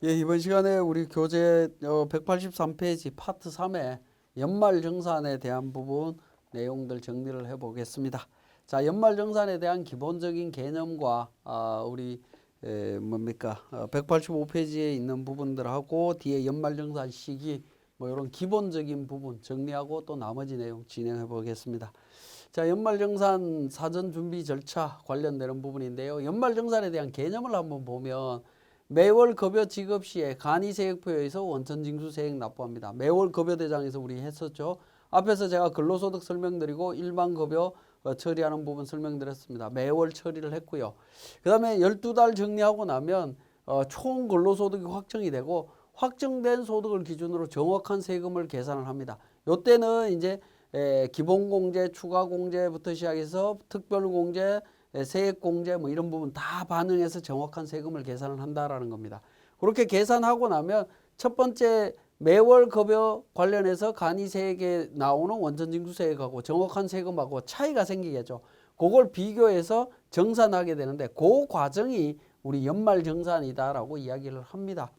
예, 이번 시간에 우리 교재 183페이지 파트 3의 연말정산에 대한 부분 내용들 정리를 해보겠습니다. 자, 연말정산에 대한 기본적인 개념과 우리 185페이지에 있는 부분들하고 뒤에 연말정산 시기 뭐 이런 기본적인 부분 정리하고 또 나머지 내용 진행해 보겠습니다. 자, 연말정산 사전 준비 절차 관련되는 부분인데요. 연말정산에 대한 개념을 한번 보면 매월 급여 지급 시에 간이세액표에서 원천징수세액 납부합니다. 매월 급여대장에서 우리 했었죠. 앞에서 제가 근로소득 설명드리고 일반 급여 처리하는 부분 설명드렸습니다. 매월 처리를 했고요. 그 다음에 12달 정리하고 나면 총 근로소득이 확정이 되고 확정된 소득을 기준으로 정확한 세금을 계산을 합니다. 요때는 이제 기본공제, 추가공제부터 시작해서 특별공제, 세액공제 뭐 이런 부분 다 반영해서 정확한 세금을 계산을 한다라는 겁니다. 그렇게 계산하고 나면 첫 번째 매월 급여 관련해서 간이세액에 나오는 원천징수세액하고 정확한 세금하고 차이가 생기겠죠. 그걸 비교해서 정산하게 되는데 그 과정이 우리 연말정산이다라고 이야기를 합니다.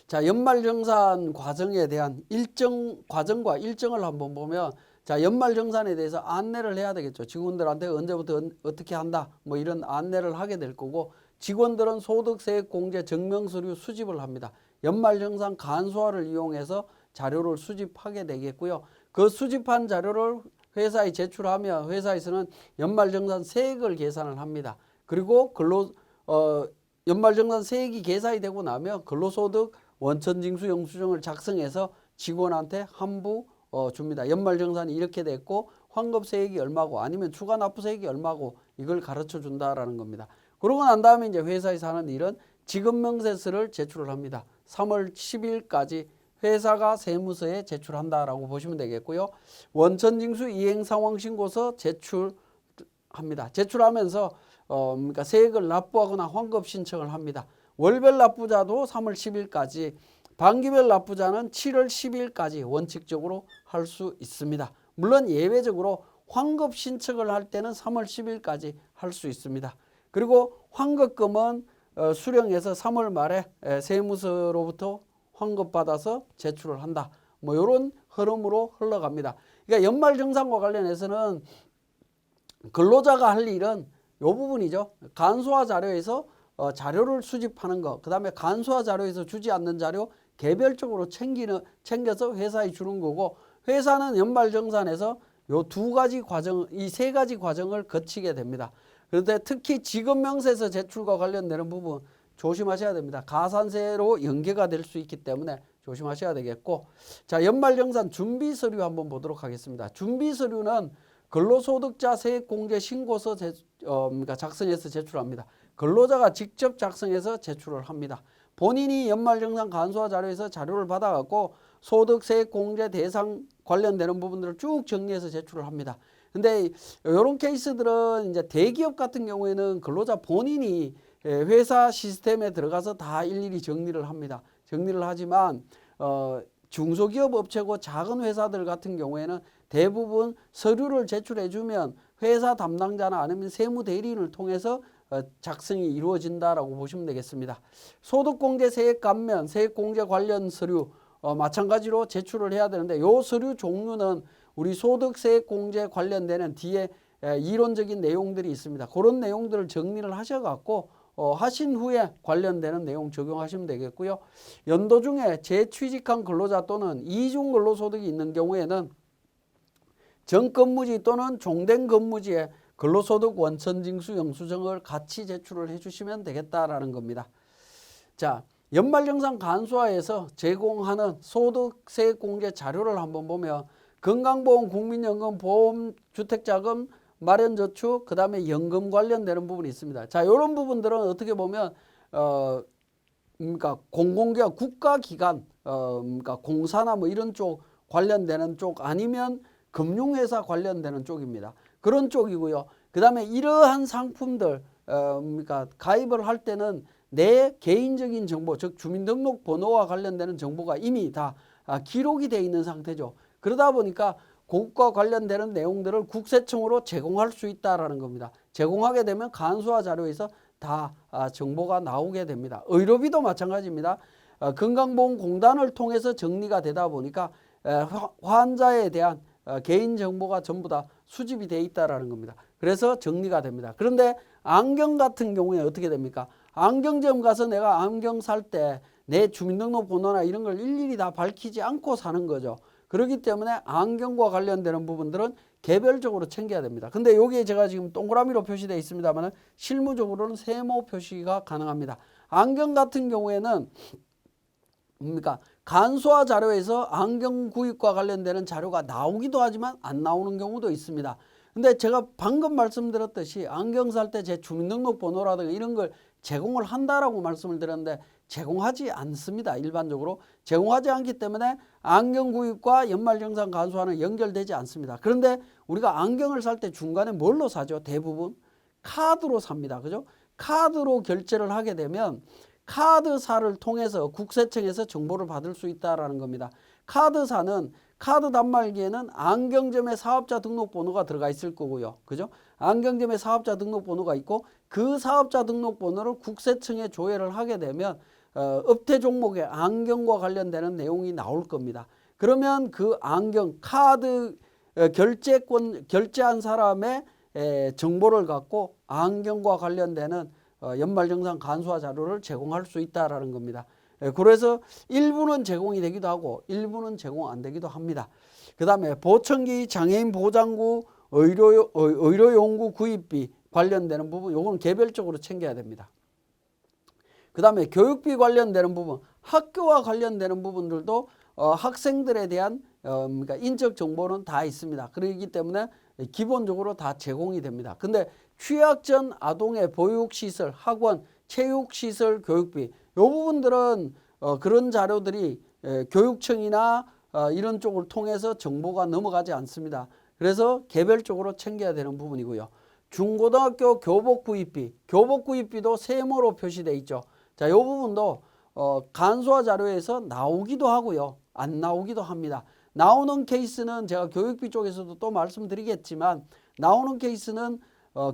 자, 연말정산 과정에 대한 과정과 일정을 한번 보면 자, 연말정산에 대해서 안내를 해야 되겠죠. 직원들한테 언제부터 어떻게 한다 뭐 이런 안내를 하게 될 거고 직원들은 소득세액공제 증명서류 수집을 합니다. 연말정산 간소화를 이용해서 자료를 수집하게 되겠고요. 그 수집한 자료를 회사에 제출하면 회사에서는 연말정산 세액을 계산을 합니다. 그리고 연말정산 세액이 계산이 되고 나면 근로소득 원천징수 영수증을 작성해서 직원한테 한부 줍니다. 연말정산이 이렇게 됐고 환급세액이 얼마고 아니면 추가납부세액이 얼마고 이걸 가르쳐 준다라는 겁니다. 그러고 난 다음에 이제 회사에서 하는 일은 지급명세서를 제출을 합니다. 3월 10일까지 회사가 세무서에 제출한다라고 보시면 되겠고요. 원천징수 이행상황신고서 제출합니다. 제출하면서 그러니까 세액을 납부하거나 환급 신청을 합니다. 월별 납부자도 3월 10일까지, 반기별 납부자는 7월 10일까지 원칙적으로 할 수 있습니다. 물론 예외적으로 환급 신청을 할 때는 3월 10일까지 할 수 있습니다. 그리고 환급금은 수령해서 3월 말에 세무서로부터 환급받아서 제출을 한다. 뭐 이런 흐름으로 흘러갑니다. 그러니까 연말정산과 관련해서는 근로자가 할 일은 이 부분이죠. 간소화 자료에서 자료를 수집하는 거, 그 다음에 간소화 자료에서 주지 않는 자료 개별적으로 챙겨서 회사에 주는 거고 회사는 연말정산에서 요 두 가지 과정, 이 세 가지 과정을 거치게 됩니다. 그런데 특히 지급명세서 제출과 관련되는 부분 조심하셔야 됩니다. 가산세로 연계가 될 수 있기 때문에 조심하셔야 되겠고 자, 연말정산 준비서류 한번 보도록 하겠습니다. 준비서류는 근로소득자 세액공제 신고서 그러니까 작성해서 제출합니다. 근로자가 직접 작성해서 제출을 합니다. 본인이 연말정산 간소화 자료에서 자료를 받아갖고 소득세액공제 대상 관련되는 부분들을 쭉 정리해서 제출을 합니다. 근데 이런 케이스들은 이제 대기업 같은 경우에는 근로자 본인이 회사 시스템에 들어가서 다 일일이 정리를 합니다. 정리를 하지만 중소기업 업체고 작은 회사들 같은 경우에는 대부분 서류를 제출해 주면 회사 담당자나 아니면 세무대리인을 통해서 작성이 이루어진다라고 보시면 되겠습니다. 소득공제 세액 감면, 세액공제 관련 서류 마찬가지로 제출을 해야 되는데 이 서류 종류는 우리 소득세액공제 관련되는 뒤에 이론적인 내용들이 있습니다. 그런 내용들을 정리를 하셔갖고 하신 후에 관련되는 내용 적용하시면 되겠고요. 연도 중에 재취직한 근로자 또는 이중 근로소득이 있는 경우에는 정근무지 또는 종된 근무지에 근로소득 원천징수 영수증을 같이 제출을 해주시면 되겠다라는 겁니다. 자, 연말정산 간소화에서 제공하는 소득세액공제 자료를 한번 보면 건강보험, 국민연금, 보험, 주택자금, 마련저축, 그 다음에 연금 관련되는 부분이 있습니다. 자, 이런 부분들은 어떻게 보면 그러니까 공공기관, 국가기관, 그러니까 공사나 뭐 이런 쪽 관련되는 쪽 아니면 금융회사 관련되는 쪽입니다. 그런 쪽이고요. 그 다음에 이러한 상품들, 그러니까 가입을 할 때는 내 개인적인 정보, 즉 주민등록번호와 관련되는 정보가 이미 다 기록이 되어 있는 상태죠. 그러다 보니까 그것과 관련되는 내용들을 국세청으로 제공할 수 있다라는 겁니다. 제공하게 되면 간소화 자료에서 다 정보가 나오게 됩니다. 의료비도 마찬가지입니다. 건강보험공단을 통해서 정리가 되다 보니까 환자에 대한 개인정보가 전부 다 수집이 돼 있다라는 겁니다. 그래서 정리가 됩니다. 그런데 안경 같은 경우에 어떻게 됩니까? 안경점 가서 내가 안경 살 때 내 주민등록번호나 이런 걸 일일이 다 밝히지 않고 사는 거죠. 그렇기 때문에 안경과 관련되는 부분들은 개별적으로 챙겨야 됩니다. 근데 여기에 제가 지금 동그라미로 표시되어 있습니다만 실무적으로는 세모 표시가 가능합니다. 안경 같은 경우에는 뭡니까? 간소화 자료에서 안경 구입과 관련되는 자료가 나오기도 하지만 안 나오는 경우도 있습니다. 근데 제가 방금 말씀드렸듯이 안경 살 때 제 주민등록번호라든가 이런 걸 제공을 한다라고 말씀을 드렸는데 제공하지 않습니다. 일반적으로 제공하지 않기 때문에 안경 구입과 연말정산 간소화는 연결되지 않습니다. 그런데 우리가 안경을 살 때 중간에 뭘로 사죠? 대부분 카드로 삽니다. 그죠? 카드로 결제를 하게 되면 카드사를 통해서 국세청에서 정보를 받을 수 있다는 겁니다. 카드사는 카드 단말기에는 안경점의 사업자 등록번호가 들어가 있을 거고요. 그죠? 안경점의 사업자 등록번호가 있고 그 사업자 등록번호를 국세청에 조회를 하게 되면 업태 종목의 안경과 관련되는 내용이 나올 겁니다. 그러면 그 안경 카드 결제한 사람의 정보를 갖고 안경과 관련되는 연말정산 간소화 자료를 제공할 수 있다라는 겁니다. 그래서 일부는 제공이 되기도 하고 일부는 제공 안 되기도 합니다. 그 다음에 보청기, 장애인 보장구, 의료용구 구입비 관련되는 부분 요거는 개별적으로 챙겨야 됩니다. 그 다음에 교육비 관련되는 부분, 학교와 관련되는 부분들도 학생들에 대한 그러니까 인적 정보는 다 있습니다. 그렇기 때문에 기본적으로 다 제공이 됩니다. 근데 취약 전 아동의 보육시설, 학원, 체육시설 교육비 이 부분들은 그런 자료들이 교육청이나 이런 쪽을 통해서 정보가 넘어가지 않습니다. 그래서 개별적으로 챙겨야 되는 부분이고요. 중고등학교 교복구입비도 세모로 표시되어 있죠. 자, 이 부분도 간소화 자료에서 나오기도 하고요. 안 나오기도 합니다. 나오는 케이스는 제가 교육비 쪽에서도 또 말씀드리겠지만 나오는 케이스는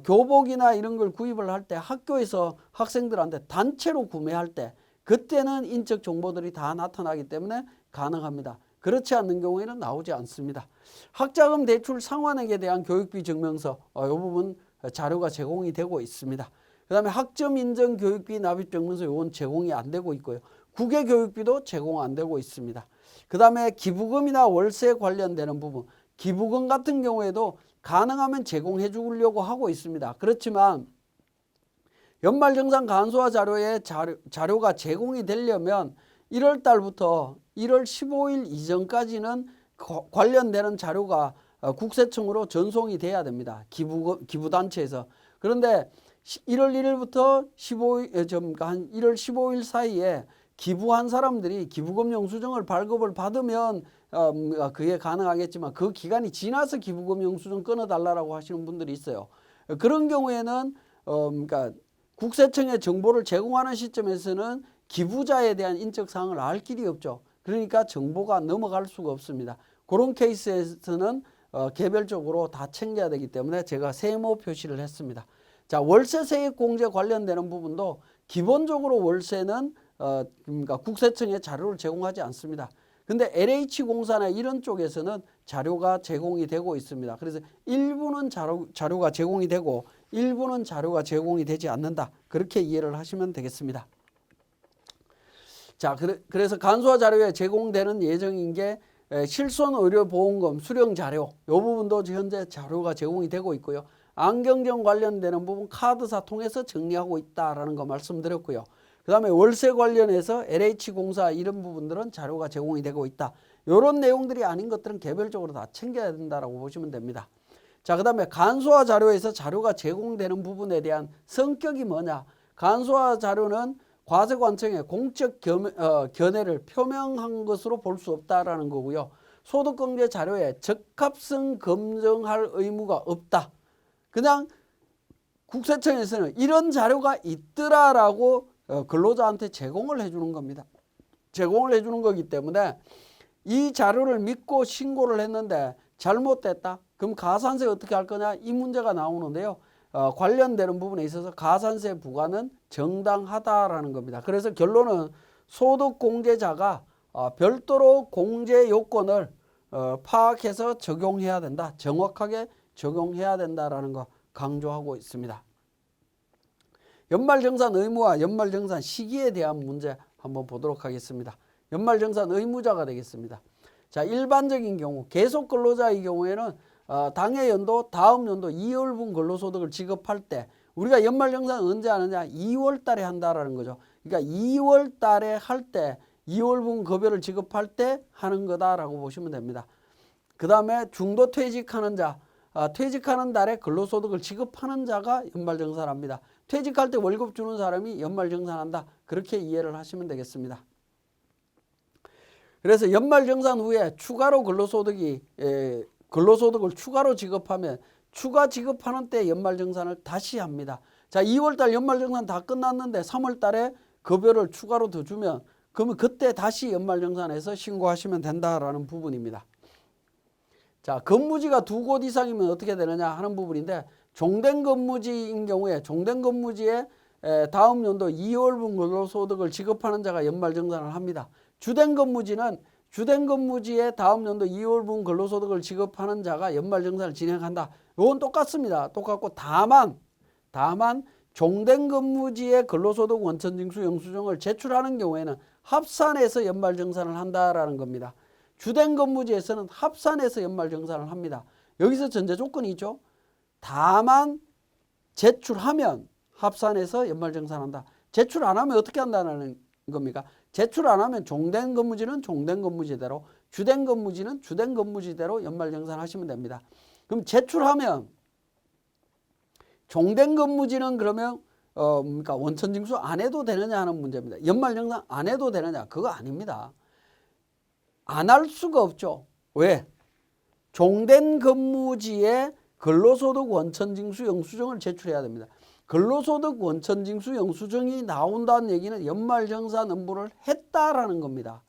교복이나 이런 걸 구입을 할 때 학교에서 학생들한테 단체로 구매할 때 그때는 인적 정보들이 다 나타나기 때문에 가능합니다. 그렇지 않는 경우에는 나오지 않습니다. 학자금 대출 상환액에 대한 교육비 증명서 이 부분 자료가 제공이 되고 있습니다. 그 다음에 학점 인정 교육비 납입 증명서 이건 제공이 안 되고 있고요. 국외 교육비도 제공 안 되고 있습니다. 그 다음에 기부금이나 월세 관련되는 부분 기부금 같은 경우에도 가능하면 제공해 주려고 하고 있습니다. 그렇지만 연말정산 간소화 자료에 자료가 제공이 되려면 1월 달부터 1월 15일 이전까지는 관련되는 자료가 국세청으로 전송이 돼야 됩니다. 기부단체에서. 그런데 1월 1일부터 1월 15일 사이에 기부한 사람들이 기부금 영수증을 발급을 받으면 그게 가능하겠지만 그 기간이 지나서 기부금 영수증 끊어달라고 하시는 분들이 있어요. 그런 경우에는 그러니까 국세청에 정보를 제공하는 시점에서는 기부자에 대한 인적 사항을 알 길이 없죠. 그러니까 정보가 넘어갈 수가 없습니다. 그런 케이스에서는 개별적으로 다 챙겨야 되기 때문에 제가 세모 표시를 했습니다. 자, 월세 세액 공제 관련되는 부분도 기본적으로 월세는 그러니까 국세청에 자료를 제공하지 않습니다. 근데 LH공사나 이런 쪽에서는 자료가 제공이 되고 있습니다. 그래서 일부는 자료가 제공이 되고 일부는 자료가 제공이 되지 않는다. 그렇게 이해를 하시면 되겠습니다. 자, 그래서 간소화 자료에 제공되는 예정인 게 실손의료보험금 수령 자료 이 부분도 현재 자료가 제공이 되고 있고요. 안경점 관련되는 부분 카드사 통해서 정리하고 있다라는 거 말씀드렸고요. 그 다음에 월세 관련해서 LH공사 이런 부분들은 자료가 제공이 되고 있다. 이런 내용들이 아닌 것들은 개별적으로 다 챙겨야 된다라고 보시면 됩니다. 자, 그 다음에 간소화 자료에서 자료가 제공되는 부분에 대한 성격이 뭐냐. 간소화 자료는 과세관청의 공적 견해를 표명한 것으로 볼 수 없다라는 거고요. 소득공제 자료에 적합성 검증할 의무가 없다. 그냥 국세청에서는 이런 자료가 있더라라고 근로자한테 제공을 해주는 겁니다. 제공을 해주는 거기 때문에 이 자료를 믿고 신고를 했는데 잘못됐다. 그럼 가산세 어떻게 할 거냐? 이 문제가 나오는데요. 관련되는 부분에 있어서 가산세 부과는 정당하다라는 겁니다. 그래서 결론은 소득공제자가 별도로 공제 요건을 파악해서 적용해야 된다. 정확하게 적용해야 된다라는 거 강조하고 있습니다. 연말정산 의무와 연말정산 시기에 대한 문제 한번 보도록 하겠습니다. 연말정산 의무자가 되겠습니다. 자, 일반적인 경우 계속 근로자의 경우에는 당해 연도 다음 연도 2월분 근로소득을 지급할 때 우리가 연말정산 언제 하느냐? 2월 달에 한다라는 거죠. 그러니까 2월 달에 할 때 2월분 급여를 지급할 때 하는 거다라고 보시면 됩니다. 그 다음에 중도 퇴직하는 자, 퇴직하는 달에 근로소득을 지급하는 자가 연말정산합니다. 퇴직할 때 월급 주는 사람이 연말정산한다. 그렇게 이해를 하시면 되겠습니다. 그래서 연말정산 후에 추가로 근로소득을 추가로 지급하면 추가 지급하는 때 연말정산을 다시 합니다. 자, 2월달 연말정산 다 끝났는데 3월달에 급여를 추가로 더 주면 그러면 그때 다시 연말정산해서 신고하시면 된다라는 부분입니다. 자, 근무지가 2곳 이상이면 어떻게 되느냐 하는 부분인데 종된 근무지인 경우에 종된 근무지에 다음 연도 2월분 근로소득을 지급하는 자가 연말정산을 합니다. 주된 근무지는 주된 근무지에 다음 연도 2월분 근로소득을 지급하는 자가 연말정산을 진행한다. 이건 똑같습니다. 똑같고 다만 종된 근무지에 근로소득 원천징수 영수증을 제출하는 경우에는 합산해서 연말정산을 한다라는 겁니다. 주된 근무지에서는 합산해서 연말정산을 합니다. 여기서 전제 조건이 있죠. 다만 제출하면 합산해서 연말정산한다. 제출 안 하면 어떻게 한다는 겁니까? 제출 안 하면 종된 근무지는 종된 근무지대로, 주된 근무지는 주된 근무지대로 연말정산하시면 됩니다. 그럼 제출하면 종된 근무지는 그러면 그러니까 원천징수 안 해도 되느냐 하는 문제입니다. 연말정산 안 해도 되느냐? 그거 아닙니다. 안 할 수가 없죠. 왜? 종된 근무지에 근로소득 원천징수 영수증을 제출해야 됩니다. 근로소득 원천징수 영수증이 나온다는 얘기는 연말정산 업무를 했다라는 겁니다.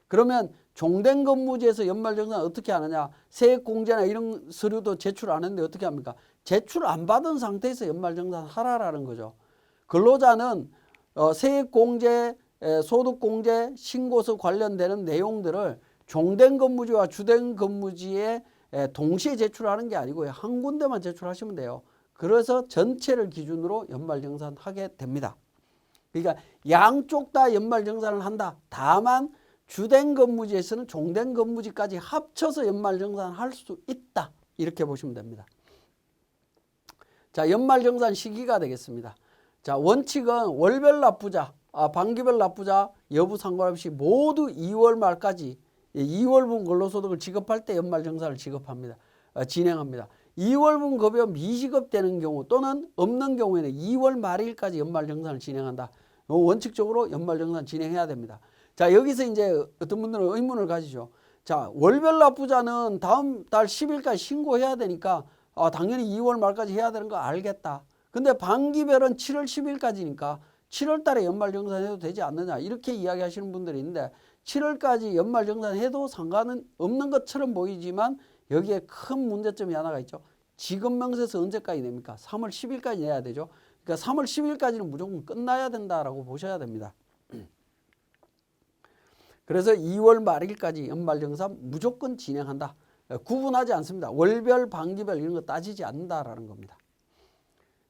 그러면 종된 근무지에서 연말정산 어떻게 하느냐? 세액공제나 이런 서류도 제출 안 했는데 어떻게 합니까? 제출 안 받은 상태에서 연말정산 하라라는 거죠. 근로자는 세액공제, 소득공제, 신고서 관련되는 내용들을 종된 근무지와 주된 근무지에 동시에 제출하는 게 아니고요. 한 군데만 제출하시면 돼요. 그래서 전체를 기준으로 연말정산하게 됩니다. 그러니까 양쪽 다 연말정산을 한다. 다만 주된 근무지에서는 종된 근무지까지 합쳐서 연말정산할 수 있다. 이렇게 보시면 됩니다. 자, 연말정산 시기가 되겠습니다. 자, 원칙은 월별 납부자, 반기별 납부자 여부 상관없이 모두 2월 말까지 2월분 근로소득을 지급할 때 연말정산을 진행합니다. 2월분 급여 미지급되는 경우 또는 없는 경우에는 2월 말일까지 연말정산을 진행한다. 원칙적으로 연말정산 진행해야 됩니다. 자, 여기서 이제 어떤 분들은 의문을 가지죠. 자, 월별 납부자는 다음 달 10일까지 신고해야 되니까 당연히 2월 말까지 해야 되는 거 알겠다. 근데 반기별은 7월 10일까지니까 7월 달에 연말정산해도 되지 않느냐 이렇게 이야기하시는 분들이 있는데 7월까지 연말정산해도 상관은 없는 것처럼 보이지만 여기에 큰 문제점이 하나가 있죠. 지급명세서 언제까지 냅니까? 3월 10일까지 내야 되죠. 그러니까 3월 10일까지는 무조건 끝나야 된다라고 보셔야 됩니다. 그래서 2월 말일까지 연말정산 무조건 진행한다. 구분하지 않습니다. 월별, 반기별 이런 거 따지지 않는다라는 겁니다.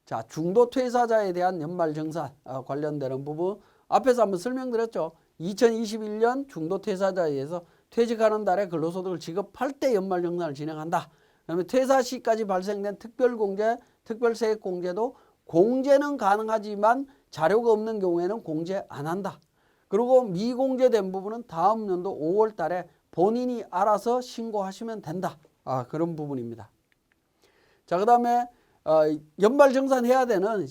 자, 중도 퇴사자에 대한 연말정산 관련되는 부분 앞에서 한번 설명드렸죠. 2021년 중도 퇴사자에 의해서 퇴직하는 달에 근로소득을 지급할 때 연말정산을 진행한다. 그다음에 퇴사 시까지 발생된 특별공제, 특별세액공제도 공제는 가능하지만 자료가 없는 경우에는 공제 안 한다. 그리고 미공제된 부분은 다음 연도 5월 달에 본인이 알아서 신고하시면 된다. 그런 부분입니다. 자, 그 다음에 연말정산해야 되는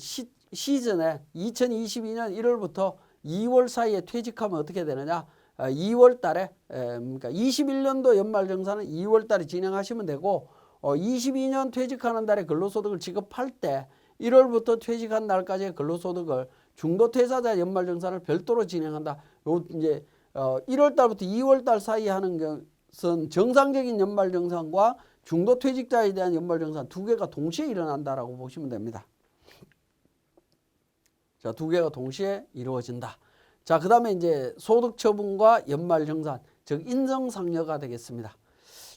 시즌에 2022년 1월부터 2월 사이에 퇴직하면 어떻게 되느냐? 2월 달에 그러니까 21년도 연말정산은 2월 달에 진행하시면 되고 22년 퇴직하는 달에 근로소득을 지급할 때 1월부터 퇴직한 날까지의 근로소득을 중도퇴사자 연말정산을 별도로 진행한다. 요 이제 1월 달부터 2월 달 사이에 하는 것은 정상적인 연말정산과 중도퇴직자에 대한 연말정산 두 개가 동시에 일어난다라고 보시면 됩니다. 자, 두 개가 동시에 이루어진다. 자, 그 다음에 이제 소득처분과 연말정산, 즉 인정상여가 되겠습니다.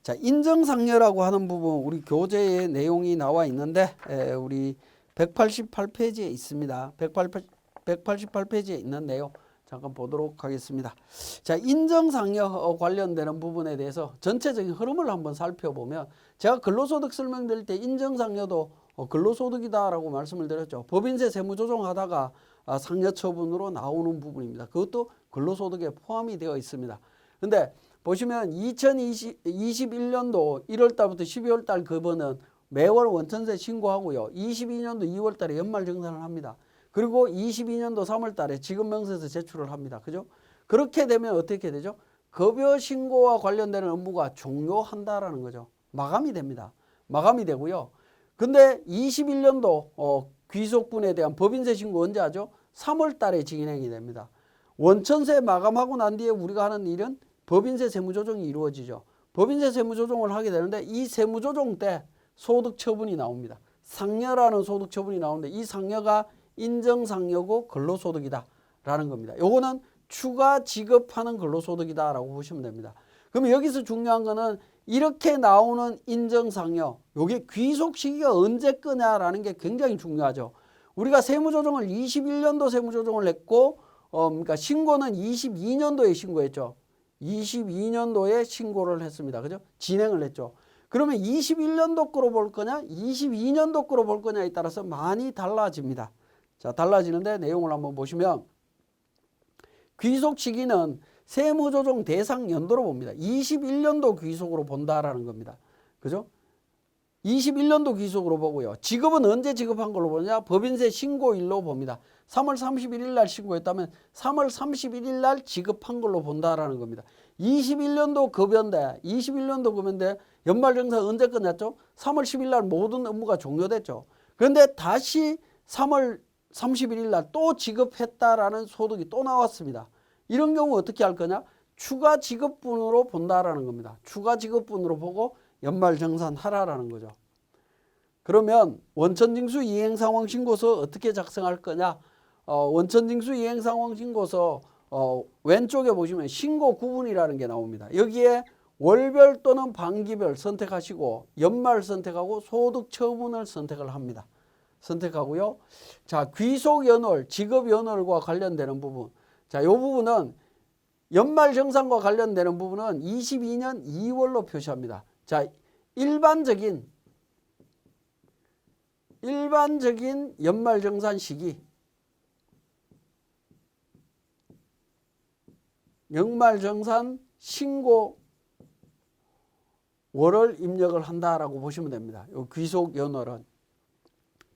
자, 인정상여라고 하는 부분 우리 교재에 내용이 나와 있는데 우리 188페이지에 있습니다. 188페이지에 있는 내용 잠깐 보도록 하겠습니다. 자, 인정상여 관련되는 부분에 대해서 전체적인 흐름을 한번 살펴보면 제가 근로소득 설명드릴 때 인정상여도 근로소득이다라고 말씀을 드렸죠. 법인세 세무조정하다가 상여처분으로 나오는 부분입니다. 그것도 근로소득에 포함이 되어 있습니다. 근데 보시면 2021년도 1월달부터 12월달 급여는 매월 원천세 신고하고요. 22년도 2월달에 연말정산을 합니다. 그리고 22년도 3월달에 지급명세서 제출을 합니다. 그죠? 그렇게 되면 어떻게 되죠? 급여 신고와 관련되는 업무가 종료한다라는 거죠. 마감이 됩니다. 마감이 되고요. 근데 21년도 귀속분에 대한 법인세 신고 언제 하죠? 3월달에 진행이 됩니다. 원천세 마감하고 난 뒤에 우리가 하는 일은 법인세 세무조정이 이루어지죠. 법인세 세무조정을 하게 되는데 이 세무조정 때 소득처분이 나옵니다. 상여라는 소득처분이 나오는데 이 상여가 인정상여고 근로소득이다라는 겁니다. 요거는 추가 지급하는 근로소득이다라고 보시면 됩니다. 그러면 여기서 중요한 거는 이렇게 나오는 인정상여, 요게 귀속 시기가 언제 끄냐라는 게 굉장히 중요하죠. 우리가 세무조정을 21년도 세무조정을 했고 그러니까 신고는 22년도에 신고했죠. 22년도에 신고를 했습니다. 그죠? 진행을 했죠. 그러면 21년도 거로 볼 거냐 22년도 거로 볼 거냐에 따라서 많이 달라집니다. 자, 달라지는데 내용을 한번 보시면 귀속 시기는 세무조정 대상 연도로 봅니다. 21년도 귀속으로 본다라는 겁니다. 그죠? 21년도 귀속으로 보고요. 지급은 언제 지급한 걸로 보느냐? 법인세 신고일로 봅니다. 3월 31일 날 신고했다면 3월 31일 날 지급한 걸로 본다라는 겁니다. 21년도 급여인데 연말정산 언제 끝났죠? 3월 10일 날 모든 업무가 종료됐죠. 그런데 다시 3월 31일 날 또 지급했다라는 소득이 또 나왔습니다. 이런 경우 어떻게 할 거냐? 추가 지급분으로 본다라는 겁니다. 추가 지급분으로 보고 연말정산하라라는 거죠. 그러면 원천징수 이행상황신고서 어떻게 작성할 거냐? 원천징수 이행상황신고서 왼쪽에 보시면 신고 구분이라는 게 나옵니다. 여기에 월별 또는 반기별 선택하시고 연말 선택하고 소득처분을 선택을 합니다. 선택하고요. 자, 귀속연월, 지급연월과 관련되는 부분. 자, 이 부분은 연말정산과 관련되는 부분은 22년 2월로 표시합니다. 자, 일반적인 연말정산 시기, 연말정산 신고 월을 입력을 한다라고 보시면 됩니다. 이 귀속연월은.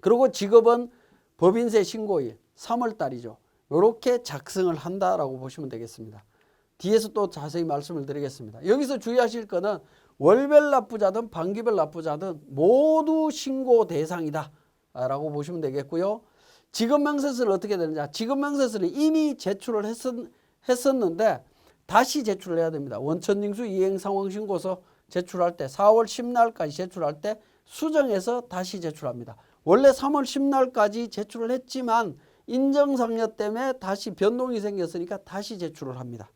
그리고 지급은 법인세 신고일 3월 달이죠. 이렇게 작성을 한다라고 보시면 되겠습니다. 뒤에서 또 자세히 말씀을 드리겠습니다. 여기서 주의하실 거는 월별 납부자든 반기별 납부자든 모두 신고 대상이다 라고 보시면 되겠고요. 지급명세서는 어떻게 되느냐? 지급명세서는 이미 제출을 했었는데 다시 제출을 해야 됩니다. 원천징수 이행상황신고서 제출할 때 4월 10날까지 제출할 때 수정해서 다시 제출합니다. 원래 3월 10날까지 제출을 했지만 인정상여 때문에 다시 변동이 생겼으니까 다시 제출을 합니다.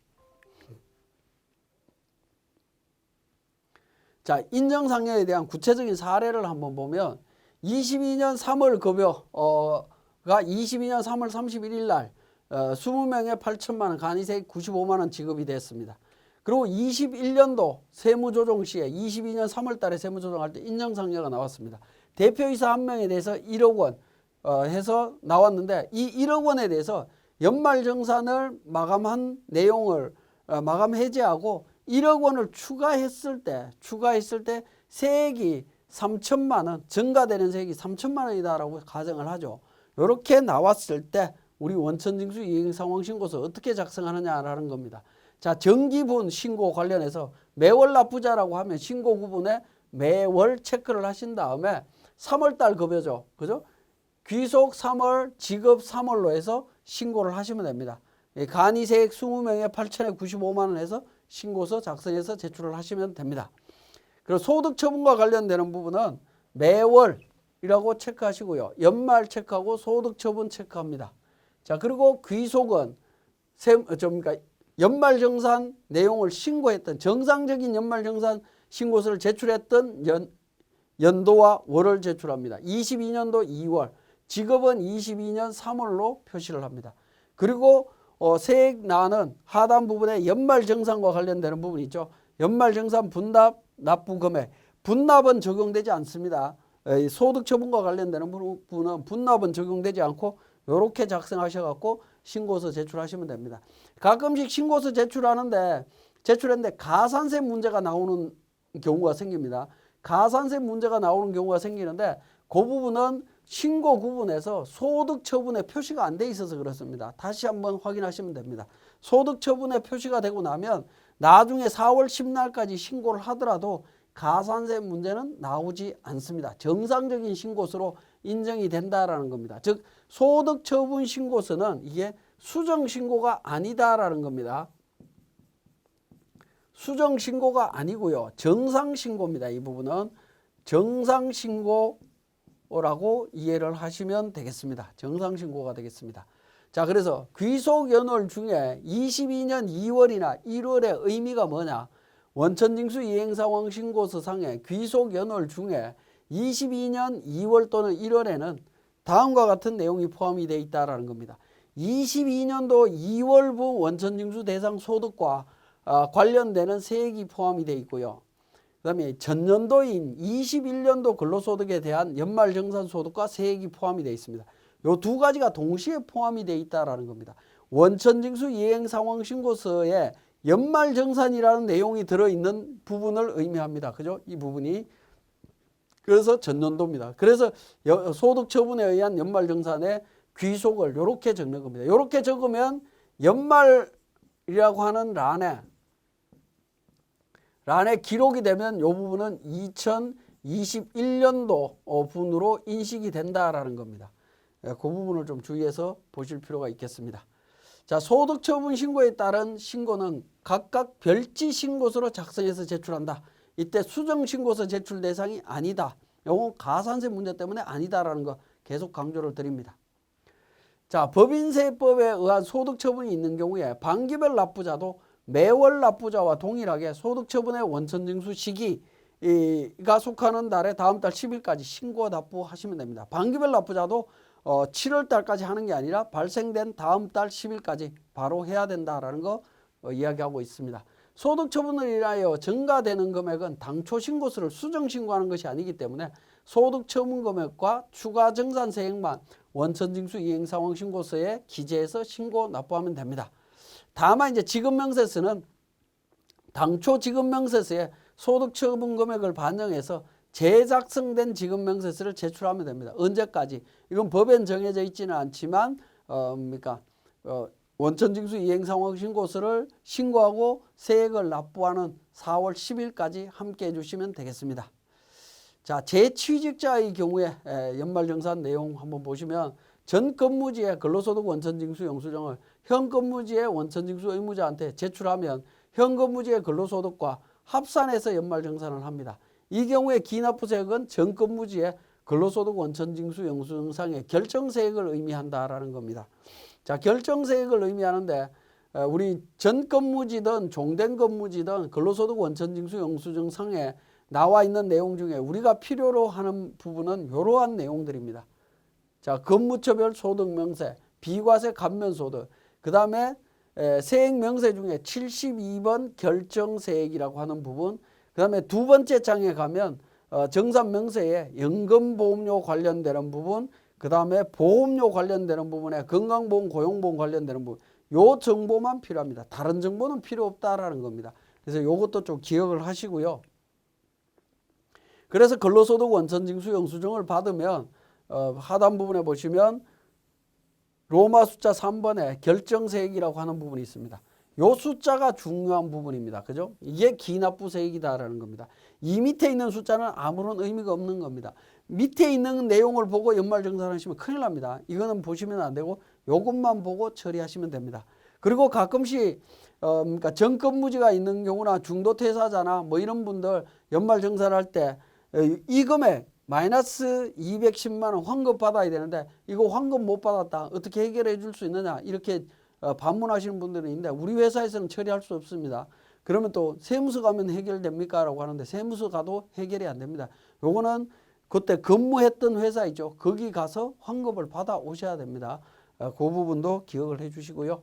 자, 인정상여에 대한 구체적인 사례를 한번 보면 22년 3월 급여가 22년 3월 31일 날 20명에 8천만 원, 간이세액 95만 원 지급이 됐습니다. 그리고 21년도 세무조정 시에 22년 3월 달에 세무조정할 때 인정상여가 나왔습니다. 대표이사 1명에 대해서 1억 원 해서 나왔는데 이 1억 원에 대해서 연말정산을 마감한 내용을 마감 해제하고 1억 원을 추가했을 때 세액이 3천만 원, 증가되는 세액이 3천만 원이다라고 가정을 하죠. 이렇게 나왔을 때 우리 원천징수 이행상황신고서 어떻게 작성하느냐라는 겁니다. 자, 정기분 신고 관련해서 매월 납부자라고 하면 신고 구분에 매월 체크를 하신 다음에 3월달 급여죠. 그죠? 귀속 3월, 지급 3월로 해서 신고를 하시면 됩니다. 간이세액 20명에 8천에 95만 원 해서 신고서 작성해서 제출을 하시면 됩니다. 그 그리고 소득 처분과 관련되는 부분은 매월이라고 체크하시고요. 연말 체크하고 소득 처분 체크합니다. 자, 그리고 귀속은 그러니까 연말정산 내용을 신고했던 정상적인 연말정산 신고서를 제출했던 연도와 월을 제출합니다. 22년도 2월, 직업은 22년 3월로 표시를 합니다. 그리고 세액란은 하단 부분에 연말정산과 관련되는 부분이 있죠. 연말정산 분납 납부 금액, 분납은 적용되지 않습니다. 소득처분과 관련되는 부분은 분납은 적용되지 않고 이렇게 작성하셔갖고 신고서 제출하시면 됩니다. 가끔씩 신고서 제출했는데 가산세 문제가 나오는 경우가 생깁니다. 가산세 문제가 나오는 경우가 생기는데 그 부분은 신고 구분에서 소득 처분에 표시가 안 돼 있어서 그렇습니다. 다시 한번 확인하시면 됩니다. 소득 처분에 표시가 되고 나면 나중에 4월 10날까지 신고를 하더라도 가산세 문제는 나오지 않습니다. 정상적인 신고서로 인정이 된다라는 겁니다. 즉 소득 처분 신고서는 이게 수정 신고가 아니다라는 겁니다. 수정 신고가 아니고요. 정상 신고입니다. 이 부분은 정상 신고라고 이해를 하시면 되겠습니다. 정상 신고가 되겠습니다. 자, 그래서 귀속 연월 중에 22년 2월이나 1월의 의미가 뭐냐? 원천징수 이행상황 신고서상의 귀속 연월 중에 22년 2월 또는 1월에는 다음과 같은 내용이 포함이 되어 있다는 겁니다. 22년도 2월부 원천징수 대상 소득과 관련되는 세액이 포함이 되어 있고요. 그 다음에 전년도인 21년도 근로소득에 대한 연말정산소득과 세액이 포함이 되어 있습니다. 이 두 가지가 동시에 포함이 되어 있다는 겁니다. 원천징수 이행상황신고서에 연말정산이라는 내용이 들어있는 부분을 의미합니다. 그죠? 이 부분이. 그래서 전년도입니다. 그래서 소득처분에 의한 연말정산의 귀속을 이렇게 적는 겁니다. 이렇게 적으면 연말이라고 하는 란에 기록이 되면 이 부분은 2021년도 분으로 인식이 된다라는 겁니다. 그 부분을 좀 주의해서 보실 필요가 있겠습니다. 자, 소득처분 신고에 따른 신고는 각각 별지 신고서로 작성해서 제출한다. 이때 수정 신고서 제출 대상이 아니다. 이건 가산세 문제 때문에 아니다라는 거 계속 강조를 드립니다. 자, 법인세법에 의한 소득처분이 있는 경우에 반기별 납부자도 매월 납부자와 동일하게 소득처분의 원천징수 시기가 속하는 달에 다음 달 10일까지 신고 납부하시면 됩니다. 반기별 납부자도 7월 달까지 하는 게 아니라 발생된 다음 달 10일까지 바로 해야 된다라는 거 이야기하고 있습니다. 소득처분을 인하여 증가되는 금액은 당초 신고서를 수정 신고하는 것이 아니기 때문에 소득처분 금액과 추가 정산세액만 원천징수 이행상황 신고서에 기재해서 신고 납부하면 됩니다. 다만 이제 지급명세서는 당초 지급명세서에 소득처분 금액을 반영해서 재작성된 지급명세서를 제출하면 됩니다. 언제까지? 이건 법엔 정해져 있지는 않지만 원천징수 이행상황 신고서를 신고하고 세액을 납부하는 4월 10일까지 함께 해주시면 되겠습니다. 자, 재취직자의 경우에 연말정산 내용 한번 보시면 전 근무지의 근로소득 원천징수 영수증을 현 근무지의 원천징수 의무자한테 제출하면 현 근무지의 근로소득과 합산해서 연말정산을 합니다. 이 경우에 기납부세액은 전 근무지의 근로소득 원천징수 영수증상의 결정세액을 의미한다라는 겁니다. 자, 결정세액을 의미하는데 우리 전 근무지든 종된 근무지든 근로소득 원천징수 영수증상에 나와 있는 내용 중에 우리가 필요로 하는 부분은 이러한 내용들입니다. 자, 근무처별 소득명세, 비과세 감면소득, 그 다음에 세액명세 중에 72번 결정세액이라고 하는 부분, 그 다음에 두 번째 장에 가면 정산명세에 연금보험료 관련되는 부분, 그 다음에 보험료 관련되는 부분에 건강보험, 고용보험 관련되는 부분, 요 정보만 필요합니다. 다른 정보는 필요 없다라는 겁니다. 그래서 요것도 좀 기억을 하시고요. 그래서 근로소득 원천징수 영수증을 받으면 하단 부분에 보시면 로마 숫자 3번에 결정세액이라고 하는 부분이 있습니다. 요 숫자가 중요한 부분입니다. 그죠? 이게 기납부세액이다라는 겁니다. 이 밑에 있는 숫자는 아무런 의미가 없는 겁니다. 밑에 있는 내용을 보고 연말정산하시면 큰일 납니다. 이거는 보시면 안 되고 요것만 보고 처리하시면 됩니다. 그리고 가끔씩 그러니까 정근무지가 있는 경우나 중도 퇴사자나 뭐 이런 분들 연말정산할 때 이 금액 마이너스 210만 원 환급 받아야 되는데 이거 환급 못 받았다. 어떻게 해결해 줄 수 있느냐. 이렇게 반문하시는 분들은 있는데 우리 회사에서는 처리할 수 없습니다. 그러면 또 세무서 가면 해결됩니까? 라고 하는데 세무서 가도 해결이 안 됩니다. 요거는 그때 근무했던 회사 있죠. 거기 가서 환급을 받아 오셔야 됩니다. 그 부분도 기억을 해 주시고요.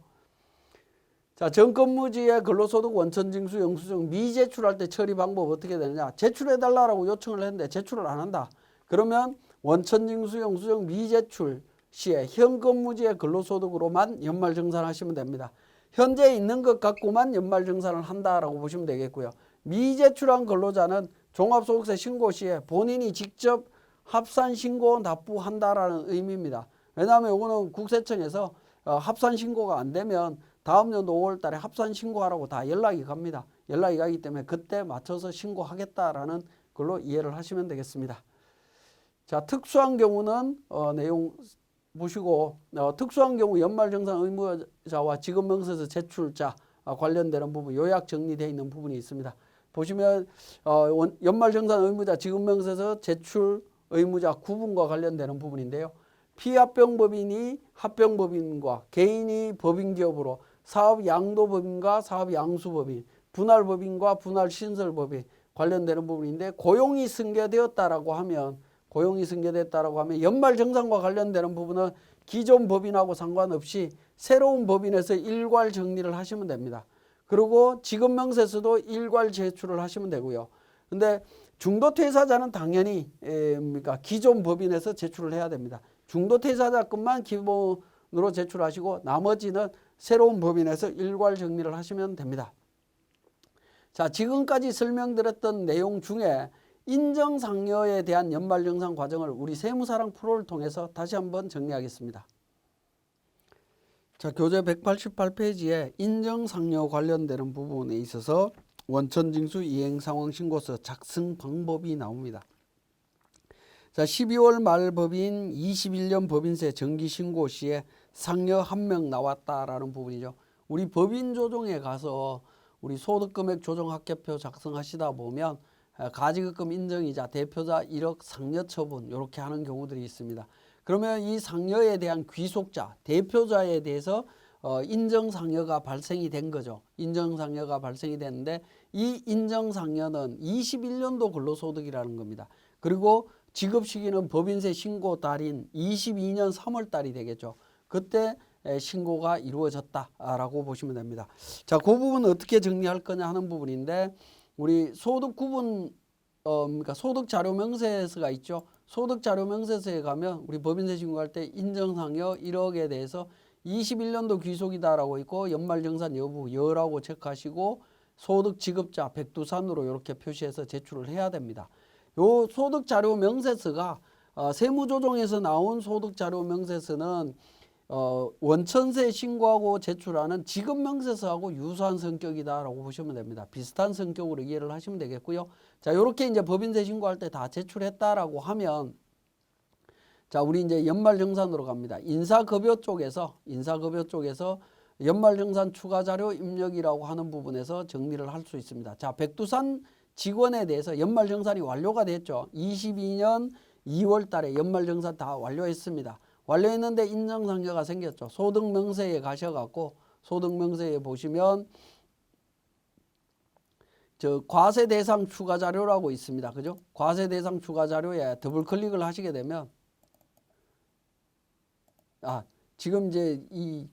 자, 전근무지의 근로소득 원천징수 영수증 미제출할 때 처리 방법 어떻게 되느냐. 제출해달라고 요청을 했는데 제출을 안 한다. 그러면 원천징수 영수증 미제출 시에 현근무지의 근로소득으로만 연말정산하시면 됩니다. 현재 있는 것 갖고만 연말정산을 한다라고 보시면 되겠고요. 미제출한 근로자는 종합소득세 신고 시에 본인이 직접 합산신고 납부한다라는 의미입니다. 왜냐하면 이거는 국세청에서 합산신고가 안 되면 다음 연도 5월 달에 합산 신고하라고 다 연락이 갑니다. 연락이 가기 때문에 그때 맞춰서 신고하겠다라는 걸로 이해를 하시면 되겠습니다. 자, 특수한 경우는 내용 보시고 특수한 경우 연말정산 의무자와 지급명세서 제출자 관련되는 부분 요약 정리되어 있는 부분이 있습니다. 보시면 연말정산 의무자 지급명세서 제출 의무자 구분과 관련되는 부분인데요. 피합병법인이 합병법인과 개인이 법인기업으로 사업양도법인과 사업양수법인, 분할법인과 분할신설법인 관련되는 부분인데 고용이 승계되었다라고 하면 연말정산과 관련되는 부분은 기존 법인하고 상관없이 새로운 법인에서 일괄 정리를 하시면 됩니다. 그리고 지급명세서도 일괄 제출을 하시면 되고요. 근데 중도퇴사자는 당연히 그러니까 기존 법인에서 제출을 해야 됩니다. 중도퇴사자급만 기본으로 제출하시고 나머지는 새로운 법인에서 일괄 정리를 하시면 됩니다. 자, 지금까지 설명드렸던 내용 중에 인정상여에 대한 연말정산 과정을 우리 세무사랑 프로를 통해서 다시 한번 정리하겠습니다. 자, 교재 188페이지에 인정상여 관련되는 부분에 있어서 원천징수 이행상황신고서 작성 방법이 나옵니다. 자, 12월 말 법인 21년 법인세 정기신고 시에 상여 1명 나왔다라는 부분이죠. 우리 법인 조정에 가서 우리 소득금액 조정 합계표 작성하시다 보면 가지급금 인정이자 대표자 1억 상여 처분 이렇게 하는 경우들이 있습니다. 그러면 이 상여에 대한 귀속자, 대표자에 대해서 인정상여가 발생이 된 거죠. 인정상여가 발생이 됐는데 이 인정상여는 21년도 근로소득이라는 겁니다. 그리고 지급시기는 법인세 신고 달인 22년 3월 달이 되겠죠. 그때 신고가 이루어졌다라고 보시면 됩니다. 자, 그 부분은 어떻게 정리할 거냐 하는 부분인데 우리 소득 구분 그러니까 소득 자료 명세서가 있죠. 소득 자료 명세서에 가면 우리 법인세 신고할 때 인정상여 1억에 대해서 21년도 귀속이다라고 있고 연말정산 여부 여라고 체크하시고 소득 지급자 백두산으로 이렇게 표시해서 제출을 해야 됩니다. 요 소득 자료 명세서가 세무조정에서 나온 소득 자료 명세서는 원천세 신고하고 제출하는 지급명세서하고 유사한 성격이다라고 보시면 됩니다. 비슷한 성격으로 이해를 하시면 되겠고요. 자, 요렇게 이제 법인세 신고할 때 다 제출했다라고 하면 자, 우리 이제 연말정산으로 갑니다. 인사급여 쪽에서 연말정산 추가자료 입력이라고 하는 부분에서 정리를 할 수 있습니다. 자, 백두산 직원에 대해서 연말정산이 완료가 됐죠. 22년 2월 달에 연말정산 다 완료했습니다. 완료했는데 인정상여가 생겼죠. 소득명세에 가셔갖고 소득명세에 보시면 저 과세대상 추가자료라고 있습니다. 그죠? 과세대상 추가자료에 더블 클릭을 하시게 되면 지금 이제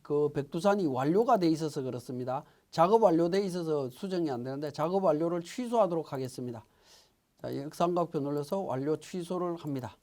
그 백두산이 완료가 돼 있어서 그렇습니다. 작업 완료돼 있어서 수정이 안 되는데 작업 완료를 취소하도록 하겠습니다. 자, 역삼각표 눌러서 완료 취소를 합니다.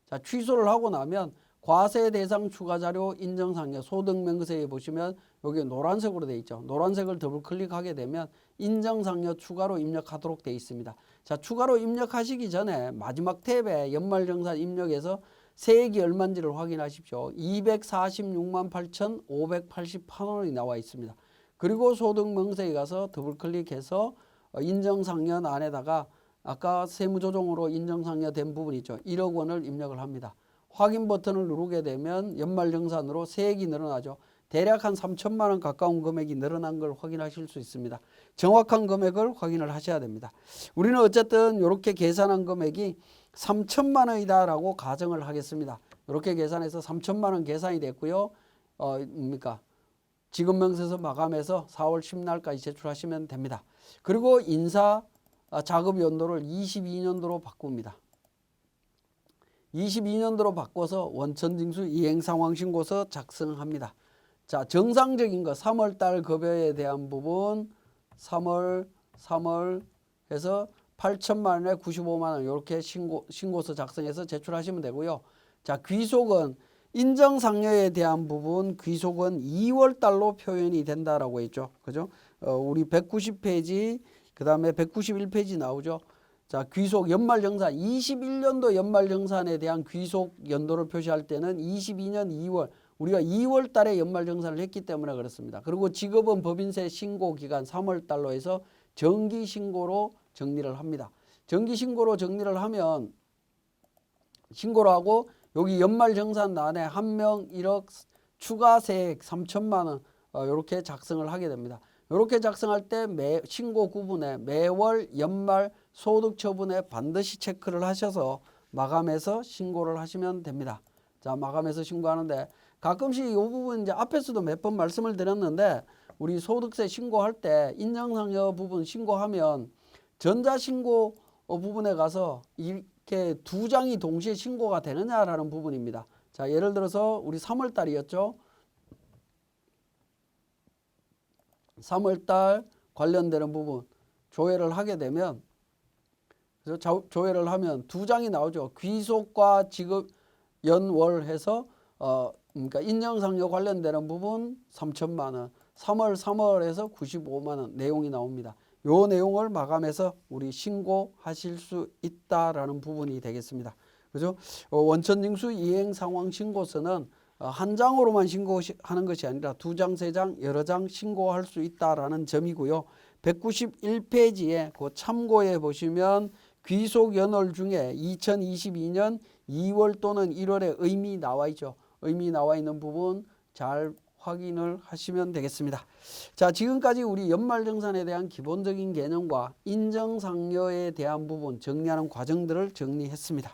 자, 취소를 하고 나면 과세 대상 추가 자료 인정상여 소득명세에 보시면 여기 노란색으로 되어 있죠. 노란색을 더블 클릭하게 되면 인정상여 추가로 입력하도록 되어 있습니다. 자, 추가로 입력하시기 전에 마지막 탭에 연말정산 입력에서 세액이 얼마인지를 확인하십시오. 246만 8,588원이 나와 있습니다. 그리고 소득명세에 가서 더블 클릭해서 인정상여 안에다가 아까 세무조정으로 인정상여 된 부분 있죠. 1억 원을 입력을 합니다. 확인 버튼을 누르게 되면 연말정산으로 세액이 늘어나죠. 대략 한 3천만 원 가까운 금액이 늘어난 걸 확인하실 수 있습니다. 정확한 금액을 확인을 하셔야 됩니다. 우리는 어쨌든 이렇게 계산한 금액이 3천만 원이다라고 가정을 하겠습니다. 이렇게 계산해서 3천만 원 계산이 됐고요. 지급명세서 마감해서 4월 10날까지 제출하시면 됩니다. 그리고 인사 자급 연도를 22년도로 바꿉니다. 22년도로 바꿔서 원천징수 이행상황신고서 작성합니다. 자, 정상적인 거 3월달 급여에 대한 부분 3월 해서 8천만 원에 95만 원 이렇게 신고서 작성해서 제출하시면 되고요. 자, 귀속은 인정상여에 대한 부분 귀속은 2월 달로 표현이 된다라고 했죠. 그죠? 우리 190페이지 그다음에 191페이지 나오죠. 자, 귀속 연말정산 21년도 연말정산에 대한 귀속 연도를 표시할 때는 22년 2월 우리가 2월 달에 연말정산을 했기 때문에 그렇습니다. 그리고 지급은 법인세 신고 기간 3월 달로 해서 정기신고로 정리를 합니다. 정기신고로 정리를 하면 신고를 하고 여기 연말정산란에 한 명 1억 추가세액 3천만 원 이렇게 작성을 하게 됩니다. 이렇게 작성할 때 신고 구분에 매월 연말 소득 처분에 반드시 체크를 하셔서 마감해서 신고를 하시면 됩니다. 자, 마감해서 신고하는데 가끔씩 이 부분 이제 앞에서도 몇 번 말씀을 드렸는데 우리 소득세 신고할 때 인정상여 부분 신고하면 전자신고 부분에 가서 이렇게 두 장이 동시에 신고가 되느냐라는 부분입니다. 자, 예를 들어서 우리 3월 달이었죠. 3월 달 관련되는 부분 조회를 하게 되면 그래서 조회를 하면 두 장이 나오죠. 귀속과 지급 연월 해서 그러니까 인정상여 관련되는 부분 3천만 원, 3월에서 95만 원 내용이 나옵니다. 요 내용을 마감해서 우리 신고하실 수 있다라는 부분이 되겠습니다. 그죠? 원천징수 이행상황신고서는 한 장으로만 신고하는 것이 아니라 두 장, 세 장, 여러 장 신고할 수 있다라는 점이고요. 191페이지에 그 참고해 보시면 귀속 연월 중에 2022년 2월 또는 1월에 의미 나와 있죠. 의미 나와 있는 부분 잘 확인을 하시면 되겠습니다. 자, 지금까지 우리 연말정산에 대한 기본적인 개념과 인정상여에 대한 부분 정리하는 과정들을 정리했습니다.